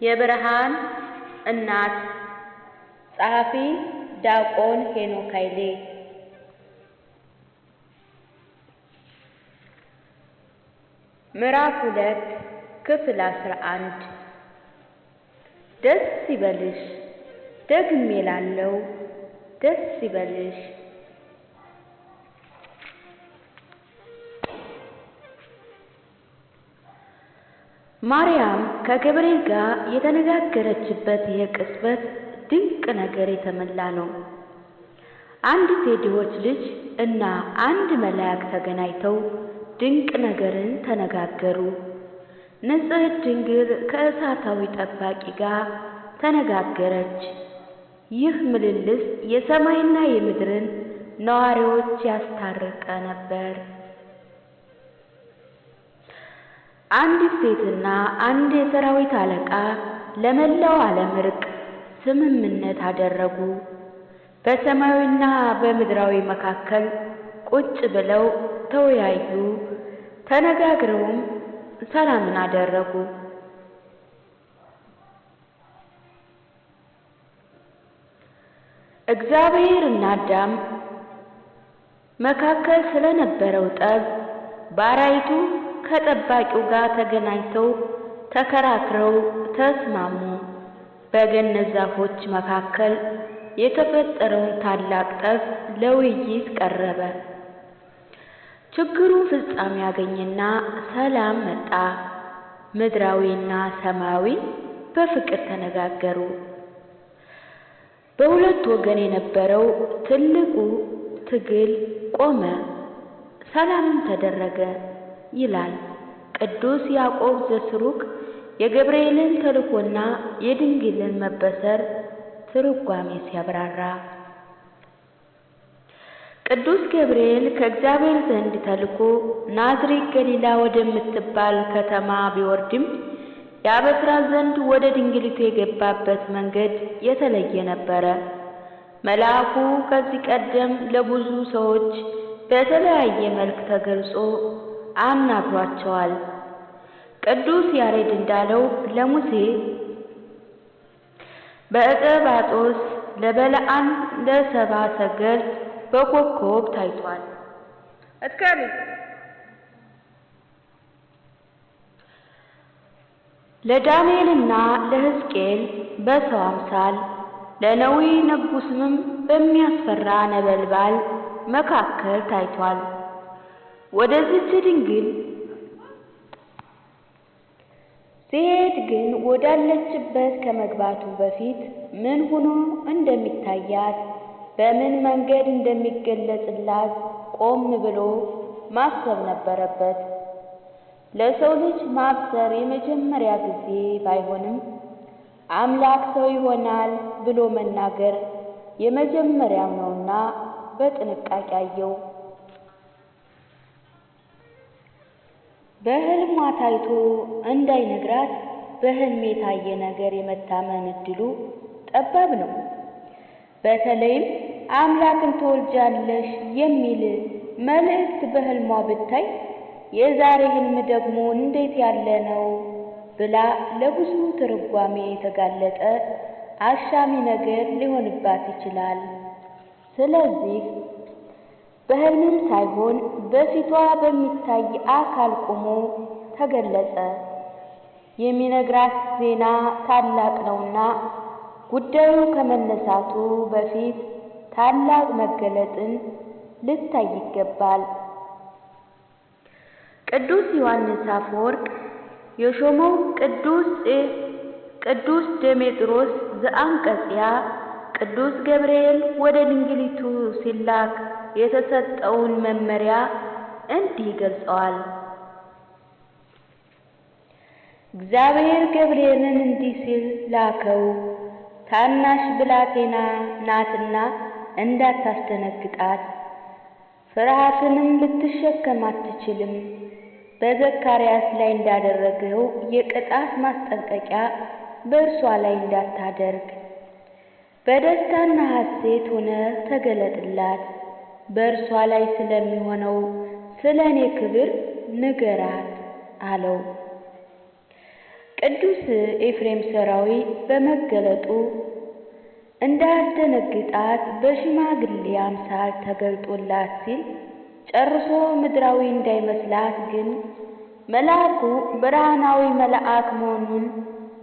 የብርሃን እናት ጸሐፊ ዲያቆን ሄኖክ ኃይሌ። ምዕራፍ 2 ክፍል 11 ደስ ይበልሽ ደግሜ እላለሁ ደስ ይበልሽ። ማርያም ከገብርኤል ጋር የተነጋገረችበት የቅጽበት ድንቅ ነገር የተሞላ ነው። አንዲት የድሆች ልጅ እና አንድ መልአክ ተገናኝተው ድንቅ ነገርን ተነጋገሩ። ንጽሕት ድንግል ከእሳታዊ ጠባቂ ጋር ተነጋገረች። ይህ ምልልስ የሰማይና የምድርን ነዋሪዎች ያስታረቀ ነበር። አንዲት ሴትና አንድ የሰራዊት አለቃ ለመላው ዓለም እርቅ ስምምነት አደረጉ። በሰማያዊና በምድራዊ መካከል ቁጭ ብለው ተወያዩ፣ ተነጋግረውም ሰላምን አደረጉ። እግዚአብሔርና አዳም መካከል ስለነበረው ጠብ ባሪያይቱ ከጠባቂው ጋር ተገናኝተው ተከራክረው ተስማሙ። በገነት ዛፎች መካከል የተፈጠረውን ታላቅ ጠብ ለውይይት ቀረበ። ችግሩ ፍጻሜ ያገኘና ሰላም መጣ። ምድራዊና ሰማያዊ በፍቅር ተነጋገሩ። በሁለት ወገን የነበረው ትልቁ ትግል ቆመ፣ ሰላምም ተደረገ ይላል ቅዱስ ያዕቆብ ዘስሩግ የገብርኤልን ተልእኮና የድንግልን መበሰር ትርጓሜ ሲያብራራ። ቅዱስ ገብርኤል ከእግዚአብሔር ዘንድ ተልኮ ናዝሬት ገሊላ ወደምትባል ከተማ ቢወርድም ያበስራት ዘንድ ወደ ድንግሊቱ የገባበት መንገድ የተለየ ነበረ። መልአኩ ከዚህ ቀደም ለብዙ ሰዎች በተለያየ መልክ ተገልጾ አናግሯቸዋል። ቅዱስ ያሬድ እንዳለው ለሙሴ በዕቀባጦስ፣ ለበለዓም፣ ለሰብአ ሰገል በኮከብ ታይቷል። ለዳንኤልና ለሕዝቅኤል በሰው አምሳል፣ ለነዌ ንጉሥም በሚያስፈራ ነበልባል መካከል ታይቷል። ወደዚች ድንግል ሲሄድ ግን ወዳለችበት ከመግባቱ በፊት ምን ሆኖ እንደሚታያት በምን መንገድ እንደሚገለጽላት ቆም ብሎ ማሰብ ነበረበት። ለሰው ልጅ ማብሰር የመጀመሪያ ጊዜ ባይሆንም አምላክ ሰው ይሆናል ብሎ መናገር የመጀመሪያው ነውና በጥንቃቄ አየው። በሕልሟ ታይቶ እንዳይነግራት በሕልም የታየ ነገር የመታመን ዕድሉ ጠባብ ነው። በተለይም አምላክን ትወልጃለሽ የሚል መልእክት በሕልሟ ብታይ የዛሬ ሕልም ደግሞ እንዴት ያለ ነው ብላ ለብዙ ትርጓሜ የተጋለጠ አሻሚ ነገር ሊሆንባት ይችላል። ስለዚህ በሕልምም ሳይሆን በፊቷ በሚታይ አካል ቆሞ ተገለጸ። የሚነግራት ዜና ታላቅ ነውና ጉዳዩ ከመነሳቱ በፊት ታላቅ መገለጥን ልታይ ይገባል። ቅዱስ ዮሐንስ አፈወርቅ የሾመው ቅዱስ ዴሜጥሮስ ዘአንጾኪያ ቅዱስ ገብርኤል ወደ ድንግሊቱ ሲላክ የተሰጠውን መመሪያ እንዲህ ገልጸዋል። እግዚአብሔር ገብርኤልን እንዲህ ሲል ላከው፣ ታናሽ ብላቴና ናትና እንዳታስደነግጣት፣ ፍርሃትንም ልትሸከም አትችልም። በዘካርያስ ላይ እንዳደረገው የቅጣት ማስጠንቀቂያ በእርሷ ላይ እንዳታደርግ በደስታና ሐሴት ሆነህ ተገለጥላት። በእርሷ ላይ ስለሚሆነው ስለ እኔ ክብር ንገራት አለው። ቅዱስ ኤፍሬም ሠራዊ በመገለጡ እንዳያስደነግጣት በሽማግሌ አምሳል ተገልጦላት ሲል ጨርሶ ምድራዊ እንዳይመስላት ግን መልአኩ ብርሃናዊ መልአክ መሆኑን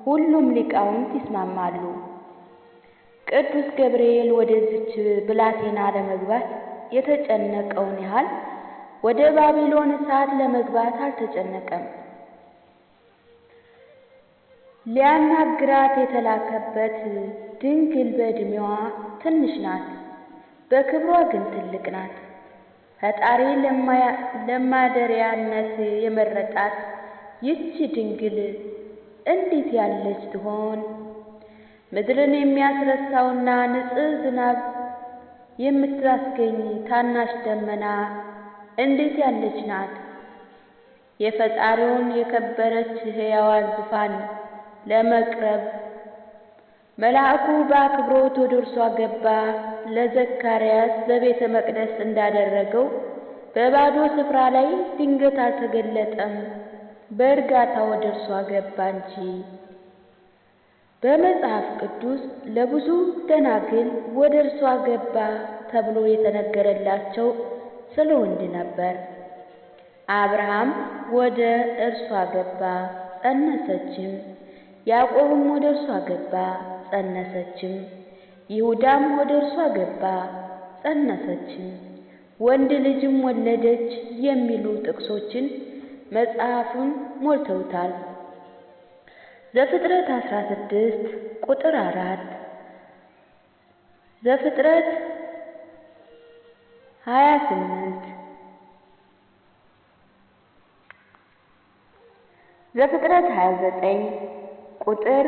ሁሉም ሊቃውንት ይስማማሉ። ቅዱስ ገብርኤል ወደዚች ብላቴና ለመግባት የተጨነቀውን ያህል ወደ ባቢሎን እሳት ለመግባት አልተጨነቀም። ሊያናግራት የተላከበት ድንግል በዕድሜዋ ትንሽ ናት፣ በክብሯ ግን ትልቅ ናት። ፈጣሪ ለማደሪያነት የመረጣት ይህች ድንግል እንዴት ያለች ትሆን? ምድርን የሚያስረሳውና ንጹሕ ዝናብ የምታስገኝ ታናሽ ደመና እንዴት ያለች ናት? የፈጣሪውን የከበረች ሕያዋን ዙፋን ለመቅረብ መልአኩ በአክብሮት ወደ እርሷ ገባ። ለዘካርያስ በቤተ መቅደስ እንዳደረገው በባዶ ስፍራ ላይ ድንገት አልተገለጠም፣ በእርጋታ ወደ እርሷ ገባ እንጂ። በመጽሐፍ ቅዱስ ለብዙ ደናግል ወደ እርሷ ገባ ተብሎ የተነገረላቸው ስለ ወንድ ነበር። አብርሃም ወደ እርሷ ገባ ጸነሰችም፣ ያዕቆብም ወደ እርሷ ገባ ጸነሰችም፣ ይሁዳም ወደ እርሷ ገባ ጸነሰችም፣ ወንድ ልጅም ወለደች የሚሉ ጥቅሶችን መጽሐፉን ሞልተውታል። ዘፍጥረት 16 ቁጥር 4፣ ዘፍጥረት 28፣ ዘፍጥረት 29 ቁጥር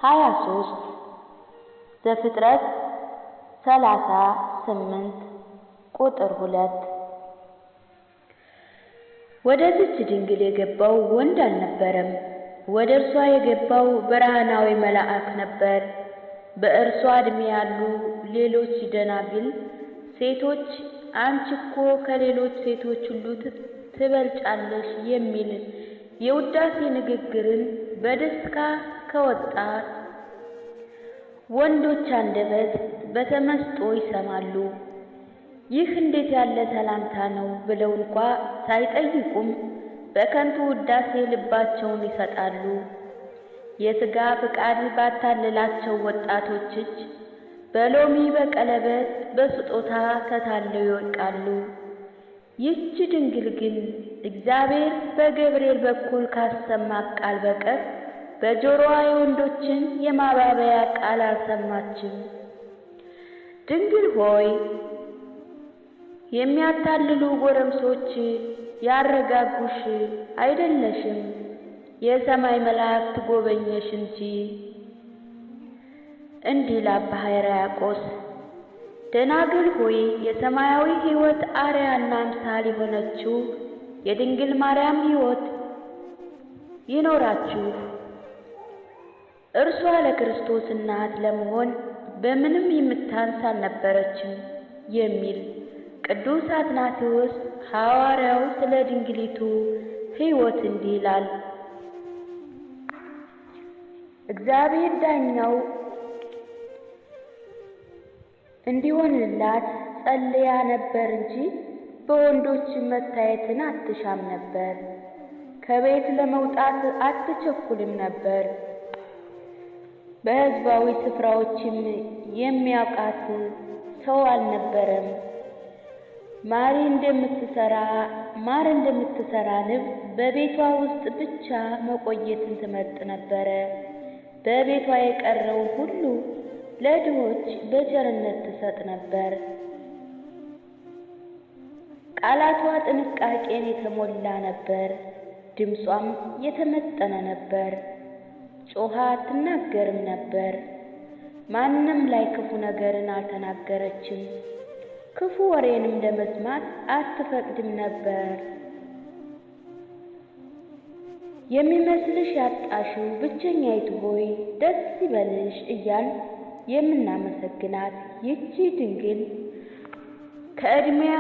23፣ ዘፍጥረት 38 ቁጥር 2። ወደዚች ድንግል የገባው ወንድ አልነበረም። ወደ እርሷ የገባው ብርሃናዊ መልአክ ነበር። በእርሷ ዕድሜ ያሉ ሌሎች ደናግል ሴቶች አንቺ እኮ ከሌሎች ሴቶች ሁሉ ትበልጫለሽ የሚል የውዳሴ ንግግርን በደስታ ከወጣት ወንዶች አንደበት በተመስጦ ይሰማሉ። ይህ እንዴት ያለ ሰላምታ ነው ብለው እንኳ ሳይጠይቁም በከንቱ ውዳሴ ልባቸውን ይሰጣሉ። የሥጋ ፍቃድ ባታለላቸው ወጣቶች እጅ በሎሚ በቀለበት በስጦታ ተታለው ይወድቃሉ። ይህች ድንግል ግን እግዚአብሔር በገብርኤል በኩል ካሰማት ቃል በቀር በጆሮዋ የወንዶችን የማባበያ ቃል አልሰማችም። ድንግል ሆይ የሚያታልሉ ጎረምሶች ያረጋጉሽ አይደለሽም፣ የሰማይ መላእክት ጎበኘሽ እንጂ። እንዲህ ለአባ ሕርያቆስ ደናግል ሆይ የሰማያዊ ሕይወት አርያና አምሳል የሆነችው የድንግል ማርያም ሕይወት ይኖራችሁ። እርሷ ለክርስቶስ እናት ለመሆን በምንም የምታንስ አልነበረችም የሚል ቅዱስ አትናቴዎስ ሐዋርያው ስለ ድንግሊቱ ሕይወት እንዲህ ይላል። እግዚአብሔር ዳኛው እንዲሆንላት ጸልያ ነበር እንጂ በወንዶች መታየትን አትሻም ነበር። ከቤት ለመውጣት አትቸኩልም ነበር። በሕዝባዊ ስፍራዎችም የሚያውቃት ሰው አልነበረም። ማር እንደምትሰራ ንብ በቤቷ ውስጥ ብቻ መቆየትን ትመርጥ ነበረ። በቤቷ የቀረው ሁሉ ለድሆች በቸርነት ትሰጥ ነበር። ቃላቷ ጥንቃቄን የተሞላ ነበር። ድምጿም የተመጠነ ነበር። ጮኻ አትናገርም ነበር። ማንም ላይ ክፉ ነገርን አልተናገረችም። ክፉ ወሬንም ለመስማት አትፈቅድም ነበር። የሚመስልሽ ያጣሽው ብቸኛይቱ ሆይ ደስ ይበልሽ እያል የምናመሰግናት ይህች ድንግል ከዕድሜዋ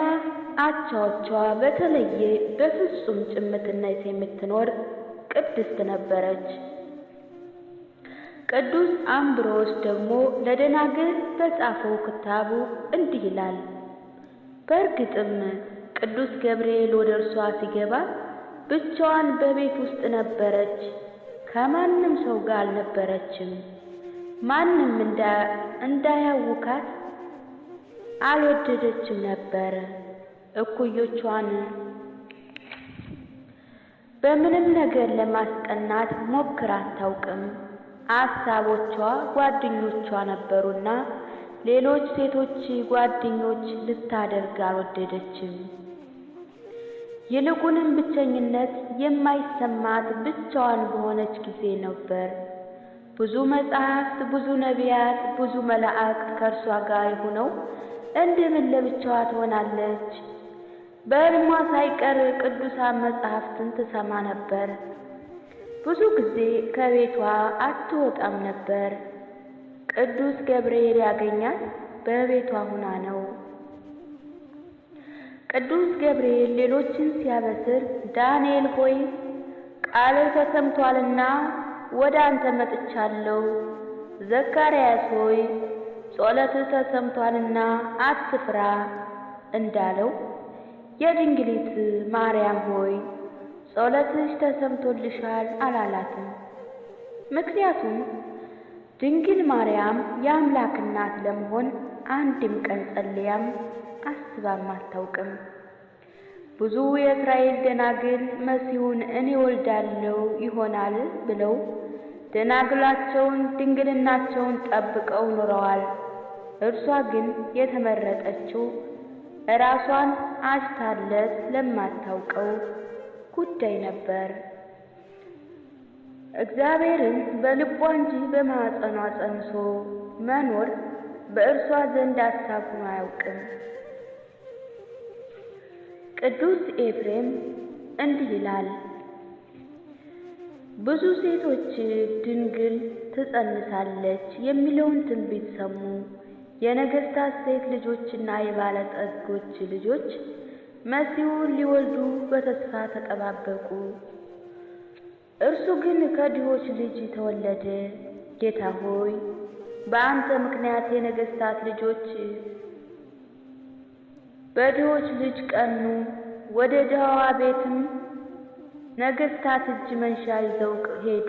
አቻዎቿ በተለየ በፍጹም ጭምትነት የምትኖር ቅድስት ነበረች። ቅዱስ አምብሮስ ደግሞ ለደናግል በጻፈው ክታቡ እንዲህ ይላል። በእርግጥም ቅዱስ ገብርኤል ወደ እርሷ ሲገባ ብቻዋን በቤት ውስጥ ነበረች፣ ከማንም ሰው ጋር አልነበረችም። ማንም እንዳያውካት አልወደደችም ነበር። እኩዮቿን በምንም ነገር ለማስቀናት ሞክራ አታውቅም። አሳቦቿ ጓደኞቿ ነበሩና ሌሎች ሴቶች ጓደኞች ልታደርግ አልወደደችም። ይልቁንም ብቸኝነት የማይሰማት ብቻዋን በሆነች ጊዜ ነበር። ብዙ መጻሕፍት፣ ብዙ ነቢያት፣ ብዙ መላእክት ከእርሷ ጋር ሆነው እንደምን ለብቻዋ ትሆናለች? በሕልሟ ሳይቀር ቅዱሳን መጻሕፍትን ትሰማ ነበር። ብዙ ጊዜ ከቤቷ አትወጣም ነበር። ቅዱስ ገብርኤል ያገኛት በቤቷ ሆና ነው። ቅዱስ ገብርኤል ሌሎችን ሲያበስር ዳንኤል ሆይ ቃልህ ተሰምቷልና ወደ አንተ መጥቻለሁ። ዘካርያስ ሆይ ጸሎትህ ተሰምቷልና አትፍራ እንዳለው የድንግሊት ማርያም ሆይ ጸሎትሽ ተሰምቶልሻል አላላትም። ምክንያቱም ድንግል ማርያም የአምላክ እናት ለመሆን አንድም ቀን ጸልያም አስባም አታውቅም። ብዙ የእስራኤል ደናግል መሲሁን እኔ ወልዳለሁ ይሆናል ብለው ደናግላቸውን ድንግልናቸውን ጠብቀው ኖረዋል። እርሷ ግን የተመረጠችው ራሷን አጭታለት ለማታውቀው ጉዳይ ነበር። እግዚአብሔርን በልቧ እንጂ በማኅፀኗ ጸንሶ መኖር በእርሷ ዘንድ ሐሳብ ሆኖ አያውቅም። ቅዱስ ኤፍሬም እንዲህ ይላል። ብዙ ሴቶች ድንግል ትጸንሳለች የሚለውን ትንቢት ሰሙ። የነገሥታት ሴት ልጆችና የባለጠጎች ልጆች መሲሁን ሊወልዱ በተስፋ ተጠባበቁ። እርሱ ግን ከድሆች ልጅ ተወለደ። ጌታ ሆይ በአንተ ምክንያት የነገሥታት ልጆች በድሆች ልጅ ቀኑ። ወደ ድሃዋ ቤትም ነገሥታት እጅ መንሻ ይዘው ሄዱ።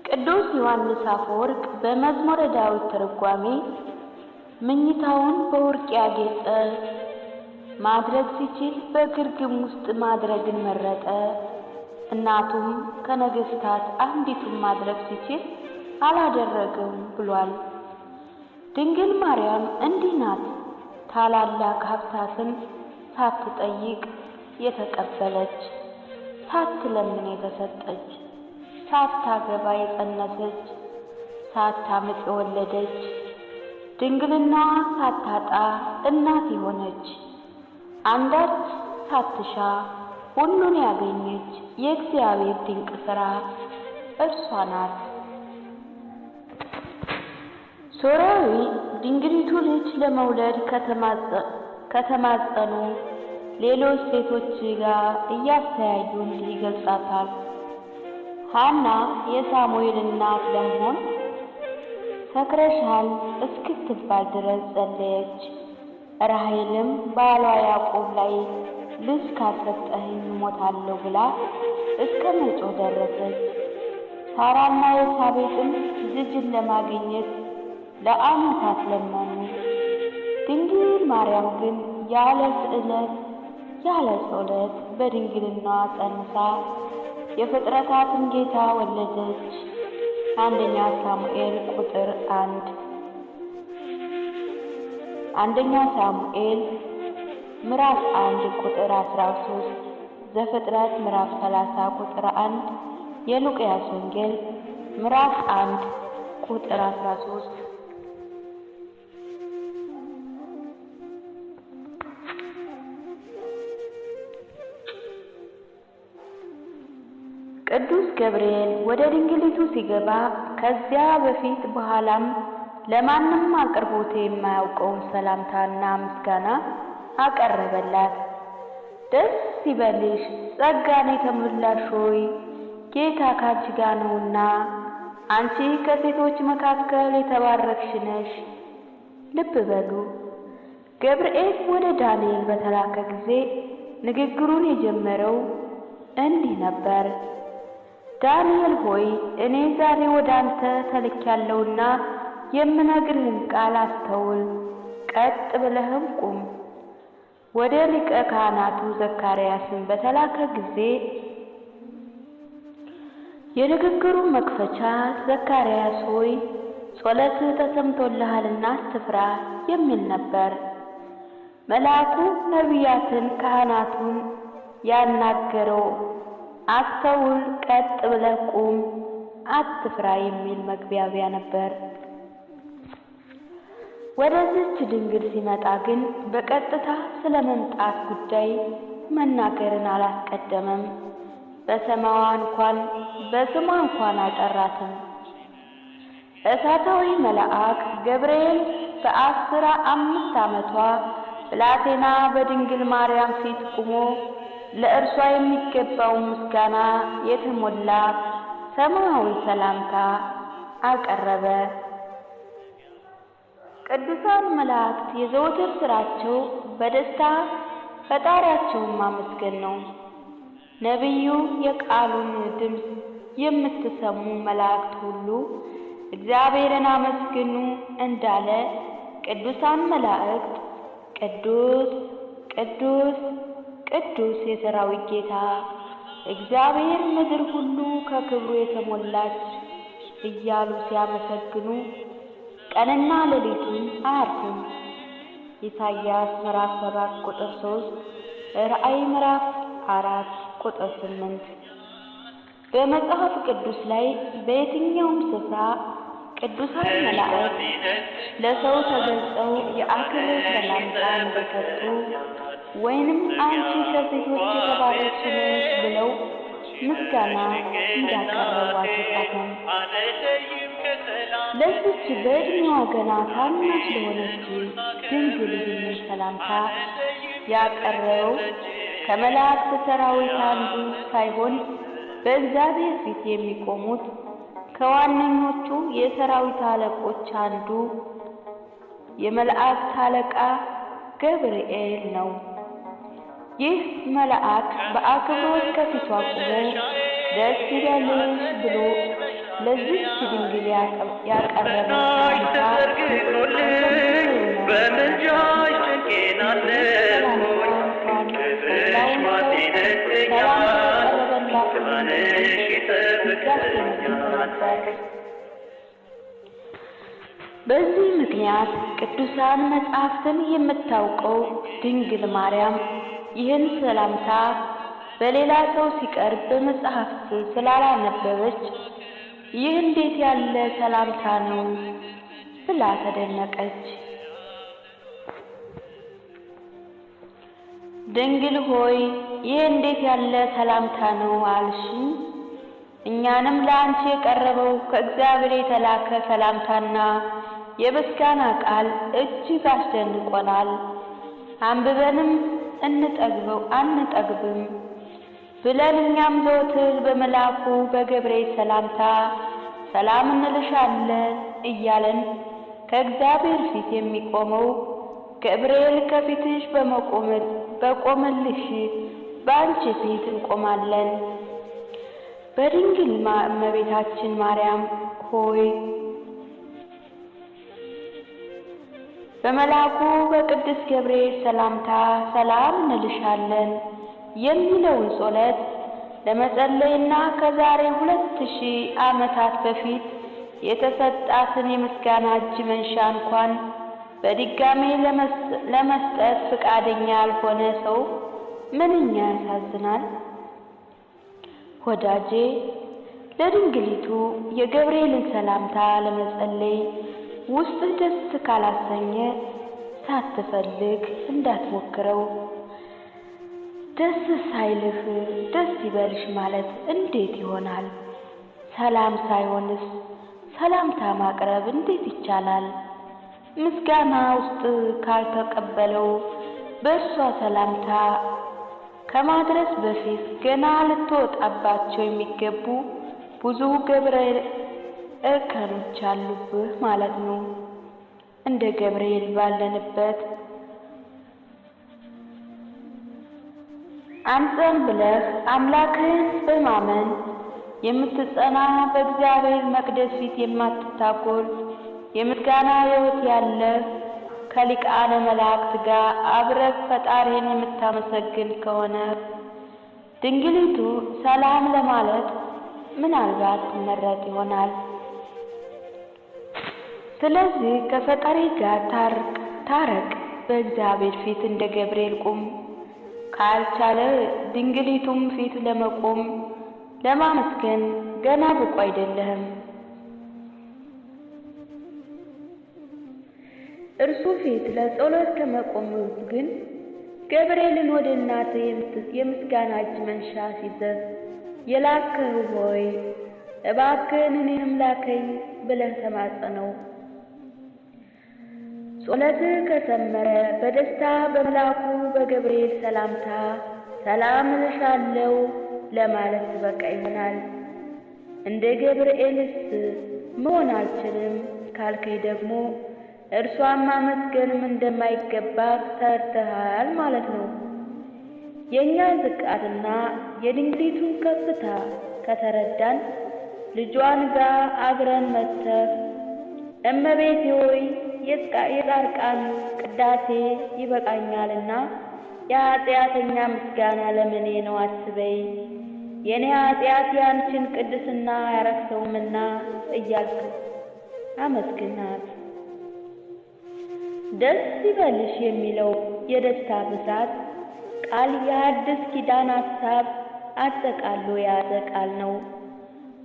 ቅዱስ ዮሐንስ አፈወርቅ በመዝሙረ ዳዊት ትርጓሜ መኝታውን በወርቅ ያጌጠ ማድረግ ሲችል በግርግም ውስጥ ማድረግን መረጠ። እናቱም ከነገሥታት አንዲቱን ማድረግ ሲችል አላደረገውም ብሏል። ድንግል ማርያም እንዲህ ናት። ታላላቅ ሀብታትን ሳትጠይቅ የተቀበለች፣ ሳትለምን የተሰጠች፣ ሳታገባ የጸነሰች፣ ሳታምጥ የወለደች፣ ድንግልናዋ ሳታጣ እናት የሆነች፣ አንዳች ሳትሻ ሁሉን ያገኘች የእግዚአብሔር ድንቅ ሥራ እርሷ ናት። ሶርያዊ ድንግሊቱ ልጅ ለመውለድ ከተማጸኑ ሌሎች ሴቶች ጋር እያስተያዩ እንዲህ ይገልጻታል። ሐና የሳሙኤል እናት ለመሆን ሰክረሻል እስክትባል ድረስ ጸለየች። ራሔልም ባሏ ያዕቆብ ላይ ልጅ ካልሰጠኸኝ እሞታለሁ ብላ እስከ መጮህ ደረሰች። ሳራና ኤልሳቤጥም ልጅን ለማግኘት ለዓመታት ለመኑ። ድንግል ማርያም ግን ያለ ስዕለት ያለ ጸሎት በድንግልናዋ ጸንሳ የፍጥረታትን ጌታ ወለደች። አንደኛ ሳሙኤል ቁጥር 1 አንደኛ ሳሙኤል ምዕራፍ 1 ቁጥር 13 ዘፍጥረት ምዕራፍ 30 ቁጥር 1 የሉቃስ ወንጌል ምዕራፍ 1 ቁጥር 13 ቅዱስ ገብርኤል ወደ ድንግሊቱ ሲገባ ከዚያ በፊት በኋላም ለማንም አቅርቦት የማያውቀውን ሰላምታና ምስጋና አቀረበላት። ደስ ይበልሽ ጸጋን የተሞላሽ ሆይ ጌታ ካንቺ ጋር ነውና አንቺ ከሴቶች መካከል የተባረክሽ ነሽ። ልብ በሉ፣ ገብርኤል ወደ ዳንኤል በተላከ ጊዜ ንግግሩን የጀመረው እንዲህ ነበር። ዳንኤል ሆይ እኔ ዛሬ ወደ አንተ ተልኬያለሁና የምነግርህን ቃል አስተውል፣ ቀጥ ብለህም ቁም። ወደ ሊቀ ካህናቱ ዘካርያስም በተላከ ጊዜ የንግግሩ መክፈቻ ዘካርያስ ሆይ ጸሎትህ ተሰምቶልሃልና አትፍራ የሚል ነበር። መልአኩ ነቢያትን ካህናቱን ያናገረው አስተውል፣ ቀጥ ብለህ ቁም፣ አትፍራ የሚል መግቢያቢያ ነበር። ወደዚች ድንግል ሲመጣ ግን በቀጥታ ስለ መምጣት ጉዳይ መናገርን አላስቀደመም። በስሟ እንኳን አልጠራትም። እሳታዊ መልአክ ገብርኤል በ15 ዓመቷ ብላቴና በድንግል ማርያም ፊት ቆሞ ለእርሷ የሚገባውን ምስጋና የተሞላ ሰማያዊ ሰላምታ አቀረበ። ቅዱሳን መላእክት የዘወትር ሥራቸው በደስታ ፈጣሪያቸውን ማመስገን ነው። ነቢዩ የቃሉን ድምፅ የምትሰሙ መላእክት ሁሉ እግዚአብሔርን አመስግኑ እንዳለ ቅዱሳን መላእክት ቅዱስ ቅዱስ ቅዱስ የሠራዊት ጌታ እግዚአብሔር ምድር ሁሉ ከክብሩ የተሞላች እያሉ ሲያመሰግኑ ቀንና ሌሊቱን አያርፉም። ኢሳይያስ ምዕራፍ 7 ቁጥር 3፣ ራእይ ምዕራፍ 4 ቁጥር 8። በመጽሐፍ ቅዱስ ላይ በየትኛውም ስፍራ ቅዱሳን መላእክት ለሰው ተገልጸው የአክብሮት ሰላምታ እንደሰጡ ወይንም አንቺ ከሴቶች የተባረክሽ ነሽ ብለው ምስጋና እንዳቀረቡ አልተጻፈም። ለዚች በዕድሜዋ ገና ታናሽ ለሆነች ድንግል ይህንን ሰላምታ ያቀረበው ከመላእክት ሰራዊት አንዱ ሳይሆን በእግዚአብሔር ፊት የሚቆሙት ከዋነኞቹ የሰራዊት አለቆች አንዱ የመላእክት አለቃ ገብርኤል ነው። ይህ መልአክ በአክብሮት ከፊቷ ቆሞ ደስ ይበልሽ ብሎ ለዚች ድንግል ያቀረበው በምልጃሽ ጭንቄን አለፍኩኝ በዚህ ምክንያት ቅዱሳን መጻሕፍትን የምታውቀው ድንግል ማርያም ይህን ሰላምታ በሌላ ሰው ሲቀርብ በመጽሐፍት ስላላነበበች ይህ እንዴት ያለ ሰላምታ ነው ብላ ተደነቀች። ድንግል ሆይ ይህ እንዴት ያለ ሰላምታ ነው አልሽ? እኛንም ለአንቺ የቀረበው ከእግዚአብሔር የተላከ ሰላምታና የምስጋና ቃል እጅግ አስደንቆናል። አንብበንም አንጠግብም ብለን እኛም ዘወትር በመልአኩ በገብርኤል ሰላምታ ሰላም እንልሻለን እያለን ከእግዚአብሔር ፊት የሚቆመው ገብርኤል ከፊትሽ በቆመልሽ በአንቺ ፊት እንቆማለን። በድንግል እመቤታችን ማርያም ሆይ በመልአኩ በቅዱስ ገብርኤል ሰላምታ ሰላም እንልሻለን የሚለውን ጸሎት ለመጸለይና ከዛሬ 2000 ዓመታት በፊት የተሰጣትን የምስጋና እጅ መንሻ እንኳን በድጋሜ ለመስጠት ፈቃደኛ ያልሆነ ሰው ምንኛ ያሳዝናል። ወዳጄ ለድንግሊቱ የገብርኤልን ሰላምታ ለመጸለይ ውስጥ ደስ ካላሰኘ ሳትፈልግ እንዳትሞክረው። ደስ ሳይልህ ደስ ይበልሽ ማለት እንዴት ይሆናል? ሰላም ሳይሆንስ ሰላምታ ማቅረብ እንዴት ይቻላል? ምስጋና ውስጥ ካልተቀበለው በእርሷ ሰላምታ ከማድረስ በፊት ገና ልትወጣባቸው የሚገቡ ብዙ ገብርኤል እርከኖች አሉብህ ማለት ነው። እንደ ገብርኤል ባለንበት አንተን ብለህ አምላክህን በማመን የምትጸና በእግዚአብሔር መቅደስ ፊት የማትታጎል የምስጋና ሕይወት ያለህ ከሊቃነ መላእክት ጋር አብረህ ፈጣሪን የምታመሰግን ከሆነ ድንግሊቱ ሰላም ለማለት ምናልባት ትመረጥ ይሆናል። ስለዚህ ከፈጣሪ ጋር ታረቅ፣ በእግዚአብሔር ፊት እንደ ገብርኤል ቁም። ካልቻለ ድንግሊቱም ፊት ለመቆም ለማመስገን ገና ብቁ አይደለህም። እርሱ ፊት ለጸሎት ከመቆም ግን ገብርኤልን ወደ እናትህ የምስጋና እጅ መንሻ ሲዘዝ የላክህ ሆይ እባክህን እኔንም ላከኝ ብለህ ተማጸነው። ጸሎትህ ከሰመረ በደስታ በመልአኩ በገብርኤል ሰላምታ ሰላም እልሻለሁ ለማለት ትበቃ ይሆናል። እንደ ገብርኤልስ መሆን አልችልም ካልከኝ ደግሞ እርሷን ማመስገንም እንደማይገባ ተረድተሃል ማለት ነው። የእኛን ዝቃትና የድንግሊቱን ከፍታ ከተረዳን ልጇን ጋር አብረን መተህ እመቤቴ ሆይ የጻድቃን ቅዳሴ ይበቃኛልና የኃጢአተኛ ምስጋና ለምኔ ነው አትበይ፣ የኔ ኃጢአት ያንቺን ቅድስና አያረክሰውምና እያልክ አመስግናት። ደስ ይበልሽ የሚለው የደስታ ብዛት ቃል የሐዲስ ኪዳን ሐሳብ አጠቃሎ የያዘ ቃል ነው።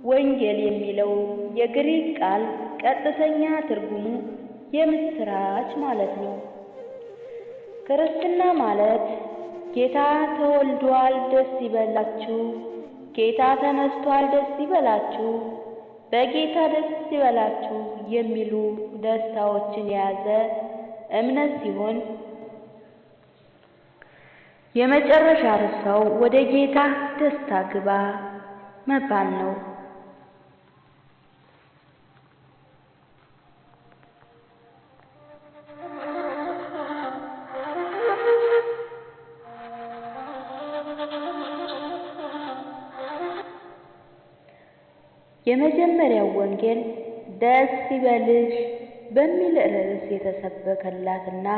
ወንጌል የሚለው የግሪክ ቃል ቀጥተኛ ትርጉሙ የምስራች ማለት ነው። ክርስትና ማለት ጌታ ተወልዷል ደስ ይበላችሁ፣ ጌታ ተነስቷል ደስ ይበላችሁ፣ በጌታ ደስ ይበላችሁ የሚሉ ደስታዎችን የያዘ እምነት ሲሆን የመጨረሻ ርዕሰው ወደ ጌታ ደስታ ግባ መባል ነው። የመጀመሪያው ወንጌል ደስ ይበልሽ በሚል ርዕስ የተሰበከላትና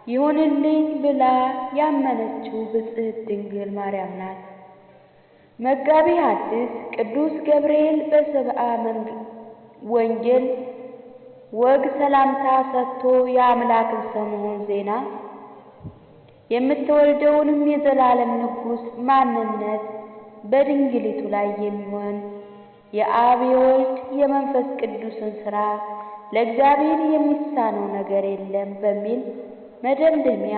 ይሁንልኝ ብላ ያመነችው ብጽዕት ድንግል ማርያም ናት። መጋቢ ሐዲስ ቅዱስ ገብርኤል በሰብአ ወንጌል ወግ ሰላምታ ሰጥቶ የአምላክን ሰው መሆን ዜና የምትወልደውንም የዘላለም ንጉሥ ማንነት በድንግሊቱ ላይ የሚሆን የአብ የወልድ የመንፈስ ቅዱስን ሥራ ለእግዚአብሔር የሚሳነው ነገር የለም በሚል መደምደሚያ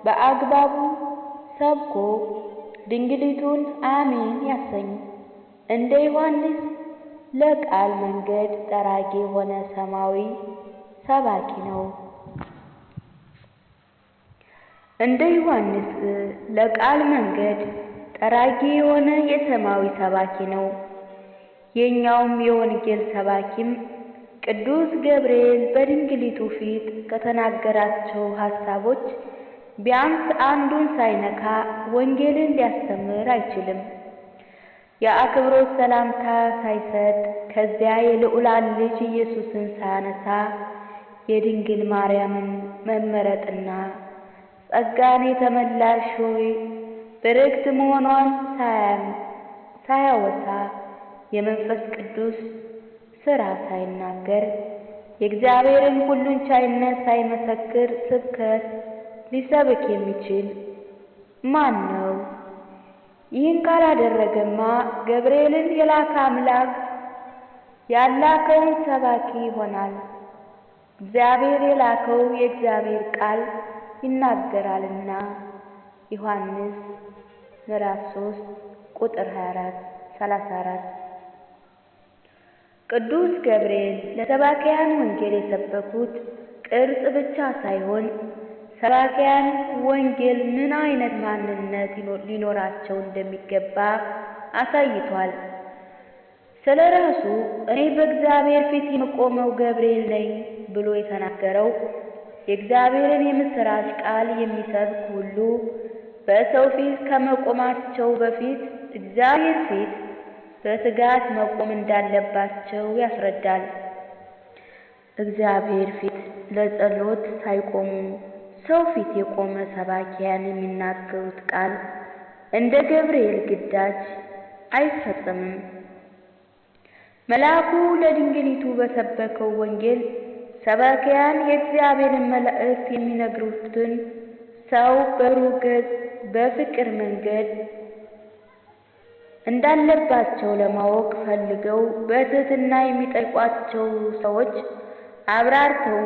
በአግባቡ ሰብኮ ድንግሊቱን አሜን ያሰኝ እንደ ዮሐንስ ለቃል መንገድ ጠራጊ የሆነ ሰማያዊ ሰባኪ ነው። እንደ ዮሐንስ ለቃል መንገድ ጠራጊ የሆነ የሰማያዊ ሰባኪ ነው። የኛውም የወንጌል ሰባኪም ቅዱስ ገብርኤል በድንግሊቱ ፊት ከተናገራቸው ሐሳቦች ቢያንስ አንዱን ሳይነካ ወንጌልን ሊያስተምር አይችልም። የአክብሮት ሰላምታ ሳይሰጥ ከዚያ የልዑላን ልጅ ኢየሱስን ሳያነሳ የድንግል ማርያምን መመረጥና ጸጋን የተመላሽ ሆይ ብርክት መሆኗን ሳያወሳ የመንፈስ ቅዱስ ሥራ ሳይናገር የእግዚአብሔርን ሁሉን ቻይነት ሳይመሰክር ስብከት ሊሰብክ የሚችል ማን ነው? ይህን ካላደረገማ ገብርኤልን የላከ አምላክ ያላከውን ሰባኪ ይሆናል። እግዚአብሔር የላከው የእግዚአብሔር ቃል ይናገራልና ዮሐንስ ምዕራፍ 3 ቁጥር 34 ቅዱስ ገብርኤል ለሰባክያን ወንጌል የሰበኩት ቅርጽ ብቻ ሳይሆን ሰባክያን ወንጌል ምን አይነት ማንነት ሊኖራቸው እንደሚገባ አሳይቷል። ስለ ራሱ እኔ በእግዚአብሔር ፊት የምቆመው ገብርኤል ነኝ ብሎ የተናገረው የእግዚአብሔርን የምሥራች ቃል የሚሰብክ ሁሉ በሰው ፊት ከመቆማቸው በፊት እግዚአብሔር ፊት በትጋት መቆም እንዳለባቸው ያስረዳል። እግዚአብሔር ፊት ለጸሎት ሳይቆሙ ሰው ፊት የቆመ ሰባኪያን የሚናገሩት ቃል እንደ ገብርኤል ግዳጅ አይፈጸምም። መልአኩ ለድንግሊቱ በሰበከው ወንጌል ሰባኪያን የእግዚአብሔርን መልእክት የሚነግሩትን ሰው በሩህ ገጽ በፍቅር መንገድ እንዳለባቸው ለማወቅ ፈልገው በትህትና የሚጠይቋቸው ሰዎች አብራርተው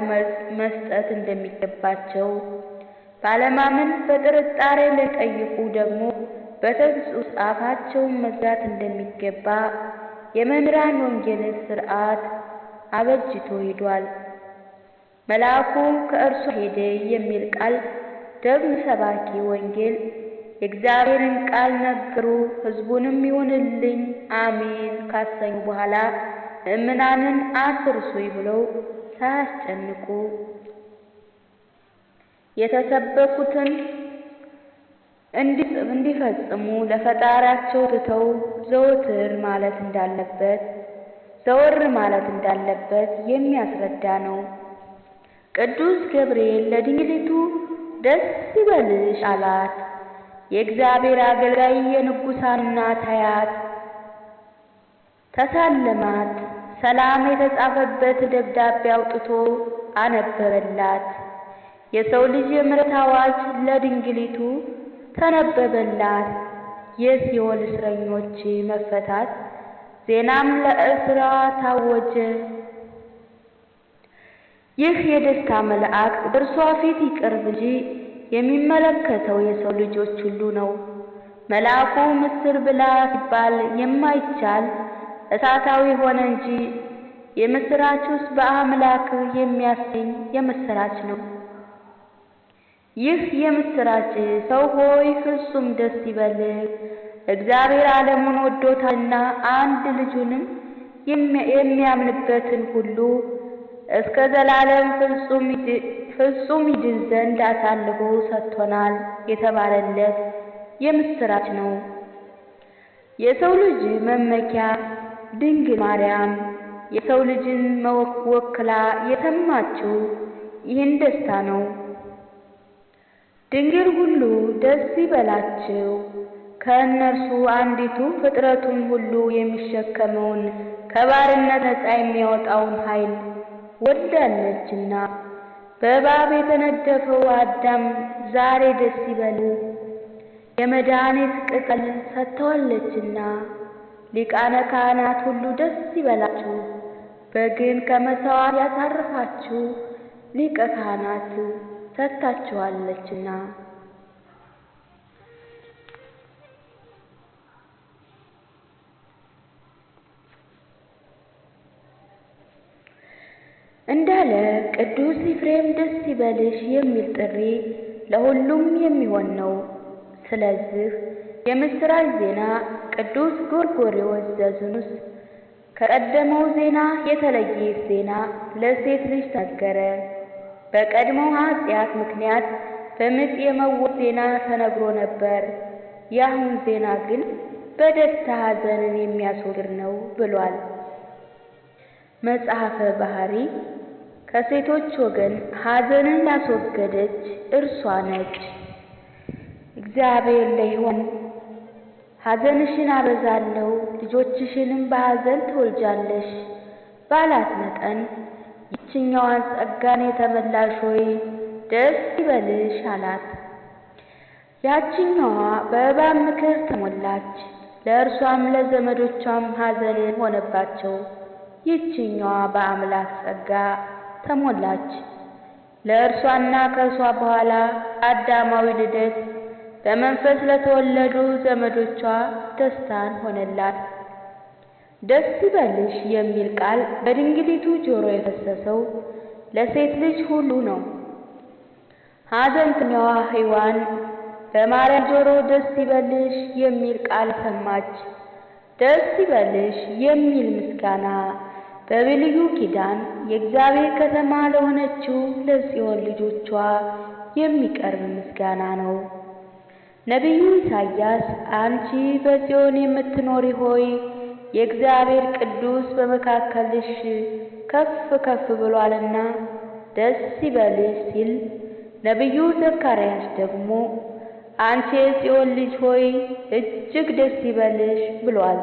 መስጠት እንደሚገባቸው፣ ባለማመን በጥርጣሬ ለጠይቁ ደግሞ በተግሣጽ አፋቸውን መዝጋት እንደሚገባ የመምህራን ወንጌልን ሥርዓት አበጅቶ ሄዷል። መልአኩ ከእርሷ ሄደ የሚል ቃል ደግሞ ሰባኪ ወንጌል የእግዚአብሔርን ቃል ነገሩ ሕዝቡንም ይሁንልኝ አሜን ካሰኙ በኋላ ምዕመናንን አትርሱኝ ብለው ሳያስጨንቁ የተሰበኩትን እንዲፈጽሙ ለፈጣሪያቸው ትተው ዘወር ማለት እንዳለበት የሚያስረዳ ነው። ቅዱስ ገብርኤል ለድንግሊቱ ደስ ይበልሽ አላት። የእግዚአብሔር አገልጋይ የንጉሣን እናት አያት፣ ተሳለማት። ሰላም የተጻፈበት ደብዳቤ አውጥቶ አነበበላት። የሰው ልጅ የምሕረት አዋጅ ለድንግሊቱ ተነበበላት። የሲኦል እስረኞች መፈታት ዜናም ለእስራ ታወጀ። ይህ የደስታ መልአክ በእርሷ ፊት ይቅርብ እንጂ የሚመለከተው የሰው ልጆች ሁሉ ነው። መልአኩ ምስር ብላ ሲባል የማይቻል እሳታዊ ሆነ እንጂ የምሥራቹስ በአምላክ የሚያሰኝ የምሥራች ነው። ይህ የምሥራች ሰው ሆይ ፍጹም ደስ ይበልህ፣ እግዚአብሔር ዓለሙን ወዶታልና አንድ ልጁንም የሚያምንበትን ሁሉ እስከ ዘላለም ፍጹም ይድን ዘንድ አሳልፎ ሰጥቶናል የተባለለት የምሥራች ነው። የሰው ልጅ መመኪያ ድንግል ማርያም የሰው ልጅን ወክላ የሰማችው ይህን ደስታ ነው። ድንግል ሁሉ ደስ ይበላችሁ፣ ከእነርሱ አንዲቱ ፍጥረቱን ሁሉ የሚሸከመውን ከባርነት ነፃ የሚያወጣውን ኃይል ወልዳለችና። በእባብ የተነደፈው አዳም ዛሬ ደስ ይበለው፣ የመድኃኒት ቅጠል ሰጥተዋለችና። ሊቃነ ካህናት ሁሉ ደስ ይበላችሁ፣ በግን ከመሥዋዕት ያሳረፋችሁ ሊቀ ካህናት ሰጥታችኋለችና። እንዳለ ቅዱስ ኤፍሬም ደስ ይበልሽ የሚል ጥሪ ለሁሉም የሚሆን ነው። ስለዚህ የምሥራች ዜና ቅዱስ ጎርጎርዮስ ዘዙኑስ ከቀደመው ዜና የተለየ ዜና ለሴት ልጅ ተነገረ። በቀድሞው ኃጢአት ምክንያት በምጥ የመወለድ ዜና ተነግሮ ነበር። የአሁን ዜና ግን በደስታ ሐዘንን የሚያስወግድ ነው ብሏል። መጽሐፈ ባሕሪ ከሴቶች ወገን ሐዘንን ያስወገደች እርሷ ነች። እግዚአብሔር ለሔዋን ሐዘንሽን አበዛለሁ፣ ልጆችሽንም በሐዘን ትወልጃለሽ ባላት መጠን ይችኛዋን ጸጋን የተመላሽ ሆይ ደስ ይበልሽ አላት። ያችኛዋ በእባብ ምክር ተሞላች፣ ለእርሷም ለዘመዶቿም ሐዘንን ሆነባቸው። ይችኛዋ በአምላክ ጸጋ ተሞላች፣ ለእርሷና ከእርሷ በኋላ አዳማዊ ልደት በመንፈስ ለተወለዱ ዘመዶቿ ደስታን ሆነላት። ደስ ይበልሽ የሚል ቃል በድንግሊቱ ጆሮ የፈሰሰው ለሴት ልጅ ሁሉ ነው። ሐዘንተኛዋ ሔዋን በማርያም ጆሮ ደስ ይበልሽ የሚል ቃል ሰማች። ደስ ይበልሽ የሚል ምስጋና በብሉይ ኪዳን የእግዚአብሔር ከተማ ለሆነችው ለጽዮን ልጆቿ የሚቀርብ ምስጋና ነው። ነቢዩ ኢሳይያስ አንቺ በጽዮን የምትኖሪ ሆይ የእግዚአብሔር ቅዱስ በመካከልሽ ከፍ ከፍ ብሏልና ደስ ይበልሽ ሲል፣ ነቢዩ ዘካርያስ ደግሞ አንቺ የጽዮን ልጅ ሆይ እጅግ ደስ ይበልሽ ብሏል።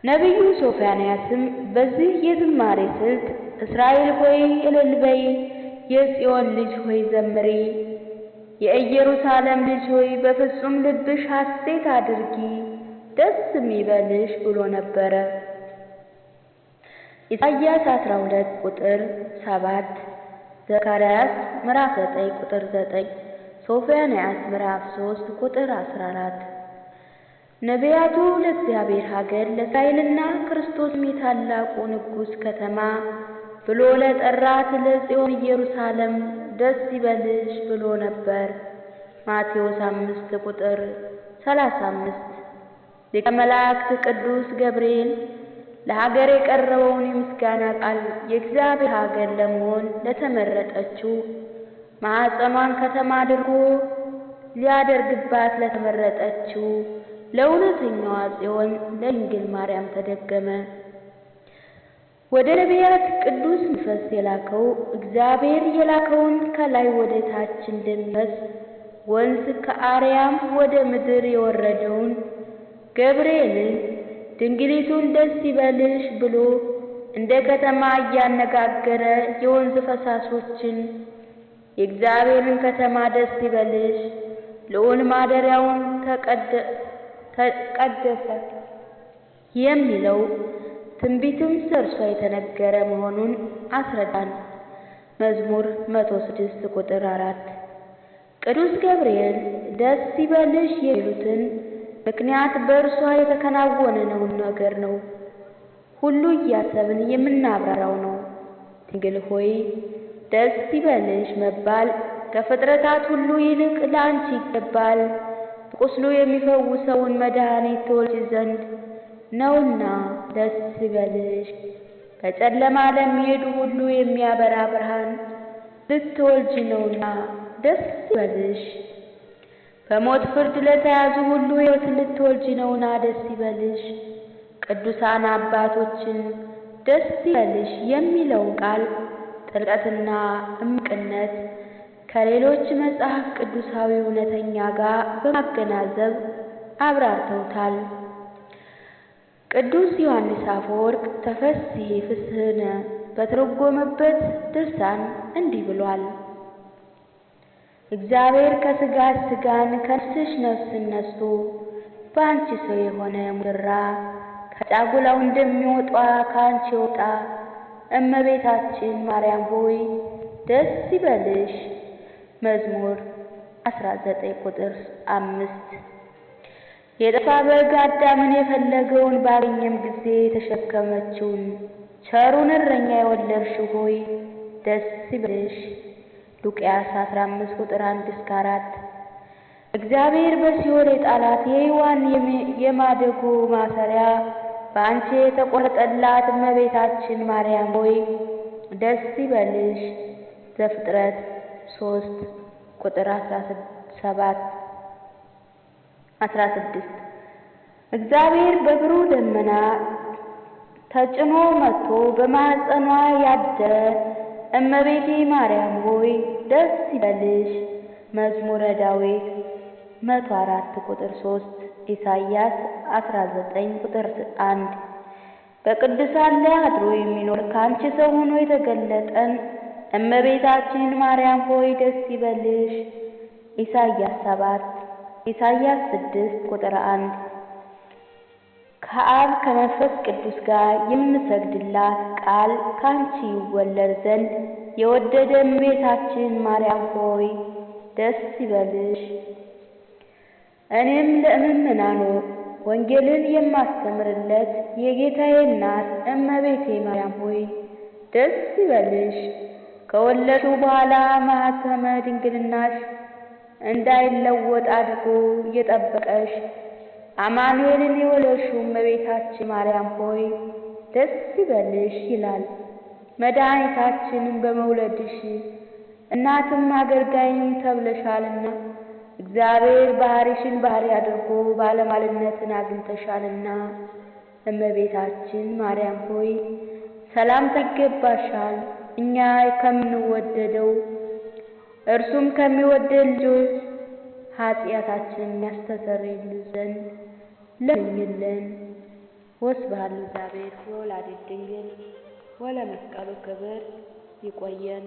ነቢዩ ሶፎንያስም በዚህ የዝማሬ ስልት እስራኤል ሆይ እልል በይ፣ የጽዮን ልጅ ሆይ ዘምሪ፣ የኢየሩሳሌም ልጅ ሆይ በፍጹም ልብሽ ሐሴት አድርጊ፣ ደስም ይበልሽ ብሎ ነበረ። ኢሳይያስ 12 ቁጥር 7፣ ዘካርያስ ምዕራፍ 9 ቁጥር 9፣ ሶፎንያስ ምዕራፍ 3 ቁጥር 14። ነቢያቱ ለእግዚአብሔር ሀገር ለእስራኤልና ክርስቶስም የታላቁ ንጉሥ ከተማ ብሎ ለጠራት ለጽዮን ኢየሩሳሌም ደስ ይበልሽ ብሎ ነበር። ማቴዎስ 5 ቁጥር 35። ሊቀ መላእክት ቅዱስ ገብርኤል ለሀገር የቀረበውን የምስጋና ቃል የእግዚአብሔር ሀገር ለመሆን ለተመረጠችው ማኅፀኗን ከተማ አድርጎ ሊያደርግባት ለተመረጠችው ለእውነተኛዋ ጽዮን ለድንግል ማርያም ተደገመ። ወደ ነቢያት ቅዱስ መንፈስ የላከው እግዚአብሔር የላከውን ከላይ ወደ ታች እንደሚፈስ ወንዝ ከአርያም ወደ ምድር የወረደውን ገብርኤልን ድንግሊቱን ደስ ይበልሽ ብሎ እንደ ከተማ እያነጋገረ የወንዝ ፈሳሾችን የእግዚአብሔርን ከተማ ደስ ይበልሽ፣ ልዑል ማደሪያውን ተቀደሰ የሚለው ትንቢትም ስለርሷ የተነገረ መሆኑን አስረዳን። መዝሙር 106 ቁጥር 4። ቅዱስ ገብርኤል ደስ ይበልሽ የሚሉትን ምክንያት በእርሷ የተከናወነ ነገር ነው ሁሉ እያሰብን የምናብራራው ነው። ድንግል ሆይ ደስ ይበልሽ መባል ከፍጥረታት ሁሉ ይልቅ ለአንቺ ይገባል፣ ቁስሉ የሚፈውሰውን መድኃኒት ትወልጂ ዘንድ ነውና ደስ ይበልሽ። በጨለማ ለሚሄዱ ሁሉ የሚያበራ ብርሃን ልትወልጂ ነውና ደስ ይበልሽ። በሞት ፍርድ ለተያዙ ሁሉ ሕይወት ልትወልጂ ነውና ደስ ይበልሽ። ቅዱሳን አባቶችን ደስ ይበልሽ የሚለውን ቃል ጥልቀትና እምቅነት ከሌሎች መጽሐፍ ቅዱሳዊ እውነተኛ ጋር በማገናዘብ አብራርተውታል። ቅዱስ ዮሐንስ አፈወርቅ ተፈሥሒ ፍስሕነ በተረጎመበት ድርሳን እንዲህ ብሏል። እግዚአብሔር ከሥጋሽ ሥጋን ከነፍስሽ ነፍስን ነስቶ በአንቺ ሰው የሆነ ሙሽራ ከጫጉላው እንደሚወጣ ከአንቺ ወጣ። እመቤታችን ማርያም ሆይ ደስ ይበልሽ። መዝሙር 19 ቁጥር 5። የጠፋ በግ አዳምን የፈለገውን ባገኘም ጊዜ የተሸከመችውን ቸሩን እረኛ የወለድሽው ሆይ ደስ ይበልሽ። ሉቃስ 15 ቁጥር 1-4። እግዚአብሔር በሲኦል የጣላት የሔዋን የማደጎ ማሰሪያ በአንቺ የተቆረጠላት እመቤታችን ማርያም ሆይ ደስ ይበልሽ። ዘፍጥረት 3 ቁጥር 16። እግዚአብሔር በብሩህ ደመና ተጭኖ መጥቶ በማኅፀኗ ያደረ እመቤቴ ማርያም ሆይ ደስ ይበልሽ። መዝሙረ ዳዊት 104 ቁጥር 3፣ ኢሳይያስ 19 ቁጥር 1። በቅዱሳን ላይ አድሮ የሚኖር ከአንቺ ሰው ሆኖ የተገለጠን እመቤታችን ማርያም ሆይ ደስ ይበልሽ። ኢሳይያስ 7፣ ኢሳይያስ 6 ቁጥር 1። ከአብ ከመንፈስ ቅዱስ ጋር የምንሰግድላት ቃል ካንቺ ይወለድ ዘንድ የወደደ እመቤታችን ማርያም ሆይ ደስ ይበልሽ። እኔም ለምእመናኑ ወንጌልን የማስተምርለት የጌታዬ እናት እመቤቴ ማርያም ሆይ ደስ ይበልሽ። ከወለድሽው በኋላ ማኅተመ ድንግልናሽ እንዳይለወጥ አድርጎ እየጠበቀሽ አማኑኤልን የወለድሽው እመቤታችን ማርያም ሆይ ደስ ይበልሽ ይላል። መድኃኒታችንን በመውለድሽ እናትም አገልጋይም ተብለሻልና እግዚአብሔር ባሕርይሽን ባሕርይ አድርጎ ባለሟልነትን አግኝተሻልና እመቤታችን ማርያም ሆይ ሰላምታ ይገባሻል። እኛ ከምንወደደው እርሱም ከሚወደን ልጆች ኃጢአታችንን ያስተሰርይልን ዘንድ ለምኝልን። ወስብሐት ለእግዚአብሔር ወለወላዲቱ ድንግል ወለመስቀሉ ክቡር። ይቆየን።